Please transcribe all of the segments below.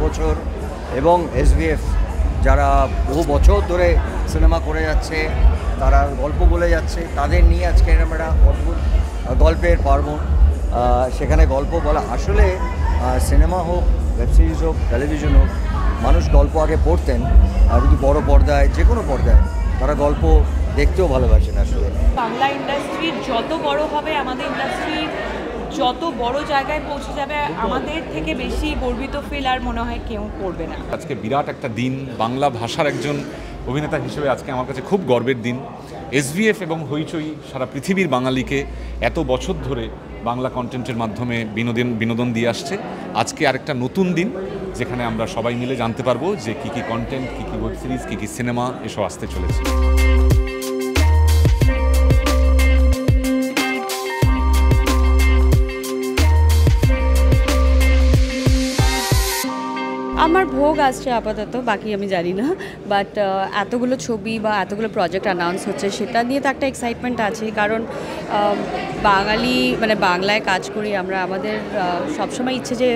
বছর, এবং এসভিএফ যারা বহু বছর ধরে সিনেমা করে যাচ্ছে, তারা গল্প বলে যাচ্ছে, তাদের নিয়ে আজকে এরকম একটা অদ্ভুত গল্পের পার্বণ। সেখানে গল্প বলা, আসলে সিনেমা হোক, ওয়েব সিরিজ হোক, টেলিভিশন হোক, মানুষ গল্প আগে পড়তেন, আর যদি বড় পর্দায়, যে কোনো পর্দায় তারা গল্প দেখতেও ভালোবাসেন। আসলে বাংলা ইন্ডাস্ট্রি যত বড় হবে, আমাদের ইন্ডাস্ট্রি যত বড় জায়গায় পৌঁছে যাবে, আমাদের থেকে বেশি গর্বিত ফিল আর মনে হয় কেউ করবে না। আজকে বিরাট একটা দিন, বাংলা ভাষার একজন অভিনেতা হিসেবে আজকে আমার কাছে খুব গর্বের দিন। এসভিএফ এবং হইচই সারা পৃথিবীর বাঙালিকে এত বছর ধরে বাংলা কন্টেন্টের মাধ্যমে বিনোদন দিয়ে আসছে। আজকে আরেকটা নতুন দিন, যেখানে আমরা সবাই মিলে জানতে পারবো যে কী কী কন্টেন্ট, কী কী ওয়েব সিরিজ, কী কী সিনেমা এসব আসতে চলেছে। আমার ভোগ আসছে আপাতত, বাকি আমি জানি না, বাট এতগুলো ছবি বা এতগুলো প্রজেক্ট অ্যানাউন্স হচ্ছে, সেটা নিয়ে তো একটা এক্সাইটমেন্ট আছে। কারণ বাঙালি, মানে বাংলায় কাজ করি আমরা, আমাদের সবসময় ইচ্ছে যে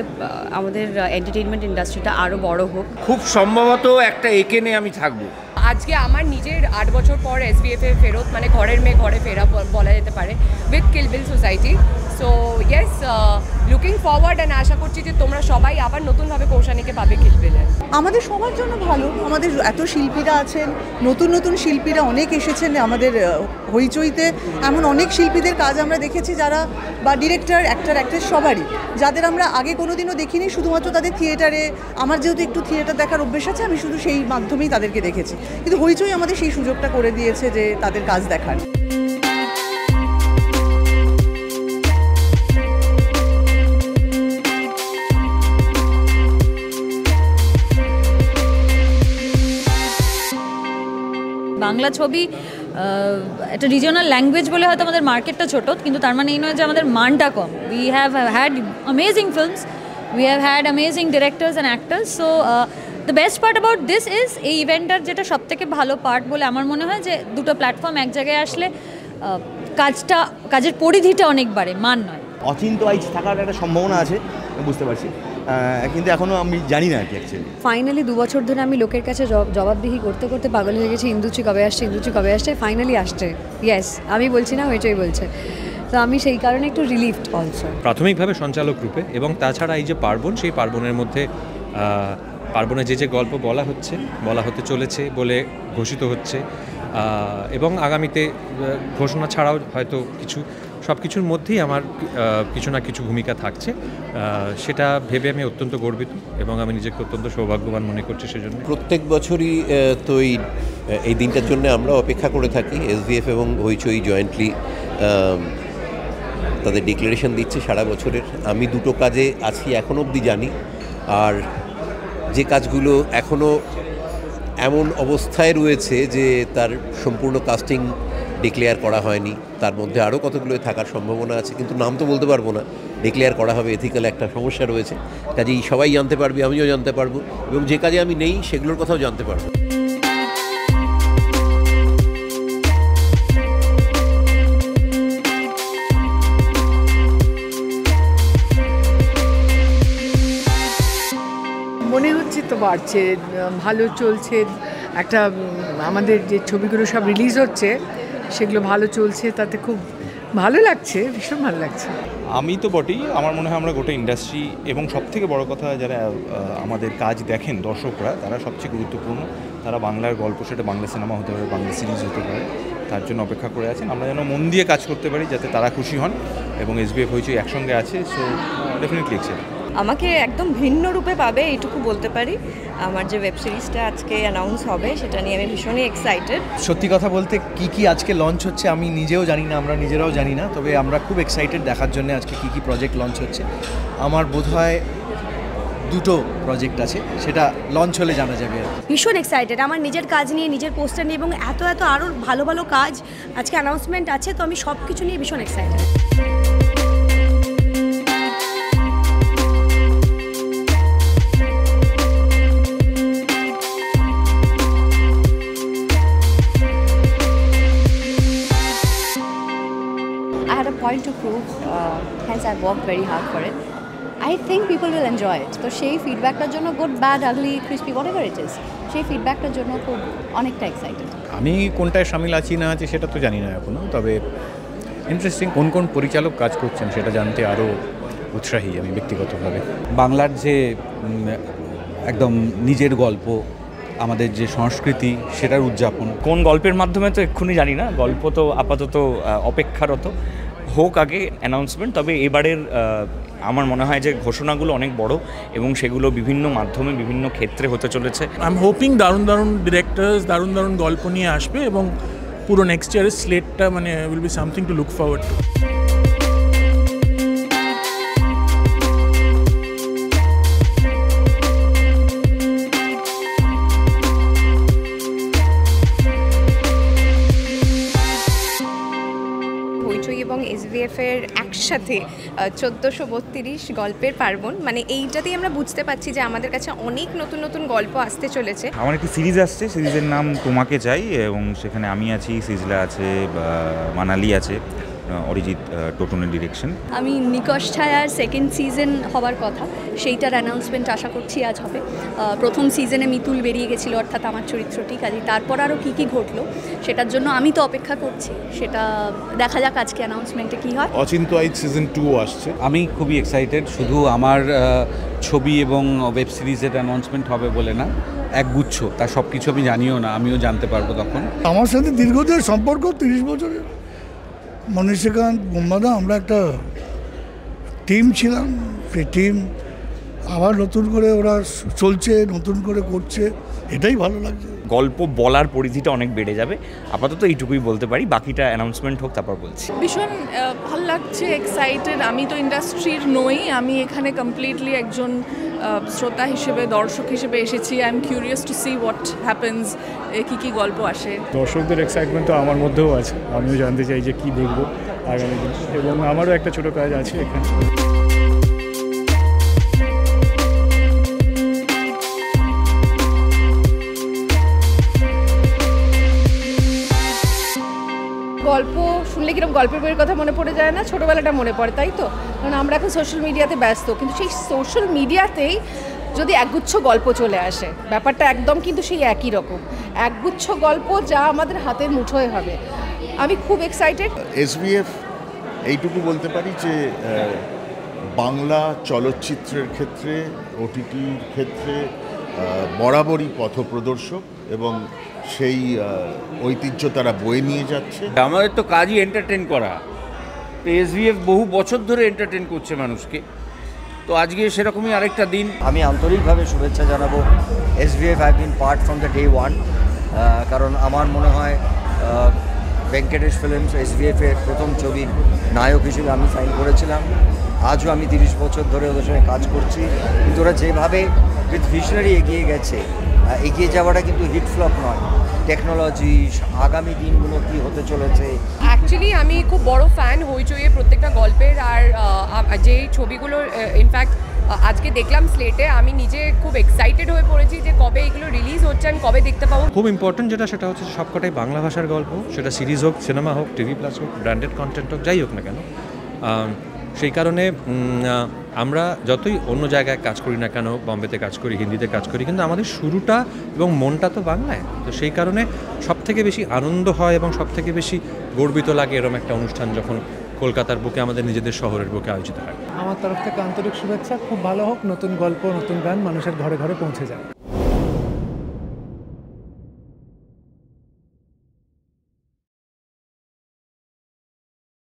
আমাদের এন্টারটেইনমেন্ট ইন্ডাস্ট্রিটা আরও বড় হোক। খুব সম্ভবত একটা একে নিয়ে আমি থাকবো। আজকে আমার নিজের 8 বছর পর এসভিএফ এর ফেরত, মানে ঘরের মেয়ে ঘরে ফেরা বলা যেতে পারে, with kill bill society. So yes, looking forward, and আশা করছি যে তোমরা সবাই আবার নতুনভাবে কৌশানীকে পাবে কিল বিলে। আমাদের সবার জন্য ভালো, আমাদের এত শিল্পীরা আছেন, নতুন নতুন শিল্পীরা অনেক এসেছেন আমাদের হইচইতে। এমন অনেক শিল্পীদের কাজ আমরা দেখেছি যারা, বা ডিরেক্টর, অ্যাক্ট্রেস সবারই, যাদের আমরা আগে কোনোদিনও দেখিনি, শুধুমাত্র তাদের থিয়েটারে, আমার যেহেতু একটু থিয়েটার দেখার অভ্যেস আছে, আমি শুধু সেই মাধ্যমেই তাদেরকে দেখেছি। কিন্তু হইচই আমাদের সেই সুযোগটা করে দিয়েছে যে তাদের কাজ দেখার। বাংলা ছবি একটা রিজিওনাল ল্যাঙ্গুয়েজ বলে হয়তো আমাদের মার্কেটটা ছোট, কিন্তু তার মানে এই নয় যে আমাদের মানটা কম। We have had amazing films, we have had amazing directors and actors. So the best part about this is, এই ইভেন্টটার যেটা সবথেকে ভালো পার্ট বলে আমার মনে হয়, যে দুটো প্ল্যাটফর্ম এক জায়গায় আসলে কাজের পরিধিটা অনেক বাড়ে, মান নয়। অচিন্ত আইজ থাকার একটা সম্ভাবনা আছে, বুঝতে পারছি, কিন্তু এখনও আমি জানি না আর কি। অ্যাকচুয়ালি ফাইনালি 2 বছর ধরে আমি লোকের কাছে জবাবদিহি করতে করতে পাগল হয়ে গেছি, ইন্দুচি কবে আসছে, ইন্দুচি কবে আসছে, ফাইনালি আসছে। ইয়েস, আমি বলছি না, হইচই বলছে। তো আমি সেই কারণে একটু রিলিফড অলসো। প্রাথমিকভাবে সঞ্চালক রূপে, এবং তাছাড়া এই যে পার্বণ, সেই পার্বণের মধ্যে পার্বণে যে গল্প বলা হতে চলেছে বলে ঘোষিত হচ্ছে, এবং আগামীতে ঘোষণা ছাড়াও হয়তো সব কিছুর মধ্যেই আমার কিছু না কিছু ভূমিকা থাকছে, সেটা ভেবে আমি অত্যন্ত গর্বিত, এবং আমি নিজেকে অত্যন্ত সৌভাগ্যবান মনে করছি সেজন্য। প্রত্যেক বছরই তো এই দিনটার জন্য আমরা অপেক্ষা করে থাকি। এসভিএফ এবং হইচই জয়েন্টলি তাদের ডিক্লারেশন দিচ্ছে সারা বছরের। আমি দুটো কাজে আছি এখন অবধি জানি, আর যে কাজগুলো এখনও এমন অবস্থায় রয়েছে যে তার সম্পূর্ণ কাস্টিং ডিক্লেয়ার করা হয়নি, তার মধ্যে আরও কতগুলো থাকার সম্ভাবনা আছে, কিন্তু নাম তো বলতে পারবো না। ডিক্লেয়ার করা হবে, এথিক্যাল একটা সমস্যা রয়েছে, কাজেই সবাই জানতে পারবে, আমিও জানতে পারবো, এবং যে কাজে আমি নেই সেগুলোর কথাও জানতে পারবো। মনে হচ্ছে তো বাড়ছে, ভালো চলছে। একটা আমাদের যে ছবিগুলো সব রিলিজ হচ্ছে সেগুলো ভালো চলছে, তাতে খুব ভালো লাগছে, ভীষণ ভালো লাগছে। আমি তো বটেই, আমার মনে হয় আমরা গোটা ইন্ডাস্ট্রি, এবং সবথেকে বড় কথা যারা আমাদের কাজ দেখেন দর্শকরা, তারা সবচেয়ে গুরুত্বপূর্ণ। তারা বাংলার গল্প, সেটা বাংলা সিনেমা হতে পারে, বাংলা সিরিজ হতে পারে, তার জন্য অপেক্ষা করে আছেন। আমরা যেন মন দিয়ে কাজ করতে পারি যাতে তারা খুশি হন, এবং এসভিএফ হইচই একসঙ্গে আছে। So definitely excited. আমাকে একদম ভিন্ন রূপে পাবে এইটুকু বলতে পারি। আমার যে ওয়েব সিরিজটা আজকে অ্যানাউন্স হবে সেটা নিয়ে আমি ভীষণই এক্সাইটেড। সত্যি কথা বলতে কি আজকে লঞ্চ হচ্ছে আমি নিজেও জানি না, আমরা নিজেরাও জানি না, তবে আমরা খুব এক্সাইটেড দেখার জন্য আজকে কি প্রজেক্ট লঞ্চ হচ্ছে। আমার বোধহয় 2টো প্রজেক্ট আছে, সেটা লঞ্চ হলে জানা যাবে। ভীষণ এক্সাইটেড আমার নিজের কাজ নিয়ে, নিজের পোস্টার নিয়ে, এবং এত আরও ভালো ভালো কাজ আজকে অ্যানাউন্সমেন্ট আছে, তো আমি সব কিছু নিয়ে ভীষণ excited. I had a point to prove, hence I worked very hard for it. I think people will enjoy it. তো সেই ফিডব্যাকটার জন্য good bad ugly crispy what ever it is, সেই ফিডব্যাকটার জন্য খুব অনেকটা এক্সাইটেড। আমি কোনটায় সামিল আছি না আছি সেটা তো জানি না এখনও, তবে ইন্টারেস্টিং কোন কোন পরিচালক কাজ করছেন সেটা জানতে আরও উৎসাহী আমি ব্যক্তিগতভাবে। বাংলার যে একদম নিজের গল্প, আমাদের যে সংস্কৃতি সেটার উদযাপন। কোন গল্পের মাধ্যমে তো এক্ষুনি জানি না, গল্প তো আপাতত অপেক্ষারত, হোক আগে অ্যানাউন্সমেন্ট। তবে এবারের আমার মনে হয় যে ঘোষণাগুলো অনেক বড় এবং সেগুলো বিভিন্ন মাধ্যমে বিভিন্ন ক্ষেত্রে হতে চলেছে। আই এম হোপিং দারুণ দারুণ ডিরেক্টরস দারুণ দারুণ গল্প নিয়ে আসবে এবং পুরো নেক্সট ইয়ারের স্লেটটা মানে will be something to look forward to. এবং SVF এর একসাথে 1432 গল্পের পার্বণ, মানে এইটাতেই আমরা বুঝতে পারছি যে আমাদের কাছে অনেক নতুন নতুন গল্প আসতে চলেছে। আমার একটি সিরিজ আসছে, সিরিজের নাম তোমাকে চাই, এবং সেখানে আমি আছি, সিজলা আছে, মানালি আছে, অরিজিৎ টোটনের ডিরেকশন। আমি নিকশ ছায়ার সেকেন্ড সিজন হওয়ার কথা, সেইটার অ্যানাউন্সমেন্ট আশা করছি আজ হবে। প্রথম সিজনে মিতুল বেরিয়ে গেছিলো, অর্থাৎ আমার চরিত্রটি, কাজে তারপর আরও কী কী ঘটলো সেটার জন্য আমি তো অপেক্ষা করছি, সেটা দেখা যাক আজকে অ্যানাউন্সমেন্টে কী হয়। অচিন্ত্য আইচ সিজন 2 আসছে। আমি খুবই এক্সাইটেড, শুধু আমার ছবি এবং ওয়েব সিরিজের অ্যানাউন্সমেন্ট হবে বলে না, একগুচ্ছ, তার সব কিছু আমি জানিও না, আমিও জানতে পারবো তখন। আমার সাথে দীর্ঘদিনের সম্পর্ক, 30 বছরের। মনীষীকান্ত, বোম্বাদা, আমরা একটা টিম ছিলাম, সেই টিম আবার নতুন করে ওরা চলছে, নতুন করে করছে, এটাই ভালো লাগছে। গল্প বলার পরিধিটা অনেক বেড়ে যাবে, আপাতত এইটুকুই বলতে পারি, বাকিটা অ্যানাউন্সমেন্ট হোক তারপর বলছি। ভীষণ ভালো লাগছে, এক্সাইটেড। আমি তো ইন্ডাস্ট্রির নই, আমি এখানে কমপ্লিটলি একজন শ্রোতা হিসেবে, দর্শক হিসেবে এসেছি। I am curious to see what happens, কী কী গল্প আসে। দর্শকদের এক্সাইটমেন্ট তো আমার মধ্যেও আছে, আমিও জানতে চাই যে কী দেখবো আগামী দিন, এবং আমারও একটা ছোটো কাজ আছে এখানে। গল্প শুনলে কিরকম গল্পের বইয়ের কথা মনে পড়ে যায় না, ছোটোবেলাটা মনে পড়ে, তাই তো? কারণ আমরা এখন সোশ্যাল মিডিয়াতে ব্যস্ত, কিন্তু সেই সোশ্যাল মিডিয়াতেই যদি একগুচ্ছ গল্প চলে আসে, ব্যাপারটা একদম কিন্তু সেই একই রকম, একগুচ্ছ গল্প যা আমাদের হাতের মুঠোয় হবে। আমি খুব এক্সাইটেড। SVF এইটুকু বলতে পারি যে বাংলা চলচ্চিত্রের ক্ষেত্রে, OTTর ক্ষেত্রে বরাবরই পথপ্রদর্শক এবং সেই ঐতিহ্য তারা বয়ে নিয়ে যাচ্ছে। আমাদের তো কাজই এন্টারটেন করা, তো SVF বহু বছর ধরে এন্টারটেন করছে মানুষকে, তো আজকে সেরকমই আরেকটা দিন। আমি আন্তরিকভাবে শুভেচ্ছা জানাবো SVF। I been part from the day one, কারণ আমার মনে হয় ভেঙ্কটেশ ফিল্মস SVF-এর প্রথম ছবির নায়ক হিসেবে আমি সাইন করেছিলাম। আজও আমি 30 বছর ধরে ওদের সঙ্গে কাজ করছি, কিন্তু ওরা যেভাবে উইথ ভিশনারি এগিয়ে গেছে, এগিয়ে যাওয়াটা কিন্তু হিট ফ্লপ নয়। টেকনোলজি, আগামী দিনগুলো কী হতে চলেছে। অ্যাকচুয়ালি আমি খুব বড় ফ্যান হইচইয়ের প্রত্যেকটা গল্পের, আর যে ছবিগুলো ইনফ্যাক্ট আজকে দেখলাম স্লেটে, আমি নিজে খুব এক্সাইটেড হয়ে পড়েছি যে কবে এগুলো রিলিজ হচ্ছে, কবে দেখতে পাবো। খুব ইম্পর্টেন্ট যেটা, সেটা হচ্ছে সবকটাই বাংলা ভাষার গল্প, সেটা সিরিজ হোক, সিনেমা হোক, টিভি প্লাস হোক, ব্র্যান্ডেড কন্টেন্ট হোক, যাই হোক না কেন। সেই কারণে আমরা যতই অন্য জায়গায় কাজ করি না কেন, বম্বেতে কাজ করি, হিন্দিতে কাজ করি, কিন্তু আমাদের শুরুটা এবং মনটা তো বাংলায়। তো সেই কারণে সবথেকে বেশি আনন্দ হয় এবং সবথেকে বেশি গর্বিত লাগে এরকম একটা অনুষ্ঠান যখন কলকাতার বুকে, আমাদের নিজেদের শহরের বুকে আয়োজিত হয়। আমার তরফ থেকে আন্তরিক শুভেচ্ছা, খুব ভালো হোক, নতুন গল্প, নতুন গান মানুষের ঘরে ঘরে পৌঁছে যায়।